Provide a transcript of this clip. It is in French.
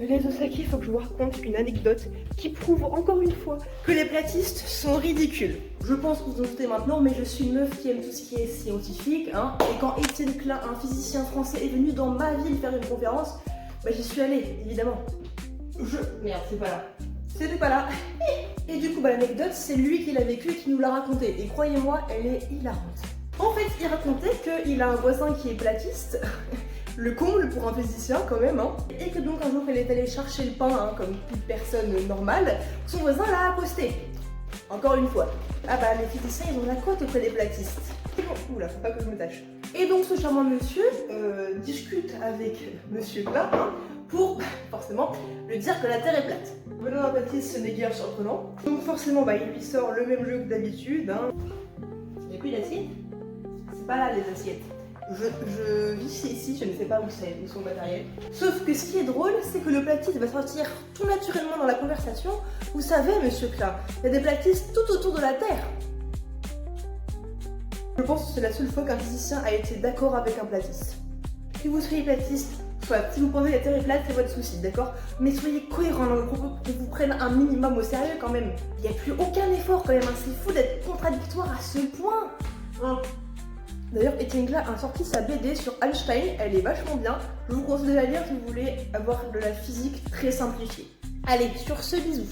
Les Osaki, il faut que je vous raconte une anecdote qui prouve encore une fois que les platistes sont ridicules. Je pense que vous en doutez maintenant, mais je suis une meuf qui aime tout ce qui est scientifique, hein. Et quand Étienne Klein, un physicien français, est venu dans ma ville faire une conférence, bah j'y suis allée, évidemment. Merde, c'est pas là. C'était pas là. Et du coup, bah, l'anecdote, c'est lui qui l'a vécu et qui nous l'a raconté. Et croyez-moi, elle est hilarante. En fait, il racontait qu'il a un voisin qui est platiste. Le comble pour un physicien quand même, hein. Et que donc un jour il est allé chercher le pain, hein, comme toute personne normale, son voisin l'a accosté. Encore une fois. Ah bah les physiciens ils ont la cote auprès des platistes. Oula, faut pas que je me tâche. Et donc ce charmant monsieur discute avec monsieur Klein, hein, pour forcément lui dire que la Terre est plate. Venant d'un platiste, ce n'est guère surprenant. Donc forcément bah, il lui sort le même jeu que d'habitude, hein. Il n'y a plus d'assiette? C'est pas là les assiettes. Je vis ici, je ne sais pas où c'est, où sont le matériel. Sauf que ce qui est drôle, c'est que le platiste va sortir tout naturellement dans la conversation. Vous savez, monsieur Klein, il y a des platistes tout autour de la Terre. Je pense que c'est la seule fois qu'un physicien a été d'accord avec un platiste. Que vous soyez platiste, soit si vous pensez que la Terre est plate, c'est votre souci, d'accord? Mais soyez cohérents dans vos propos pour qu'on vous prenne un minimum au sérieux quand même. Il n'y a plus aucun effort quand même, hein. C'est fou d'être contradictoire à ce point. Hein. D'ailleurs, Étienne Klein a sorti sa BD sur Einstein, elle est vachement bien. Je vous conseille de la lire si vous voulez avoir de la physique très simplifiée. Allez, sur ce, bisous.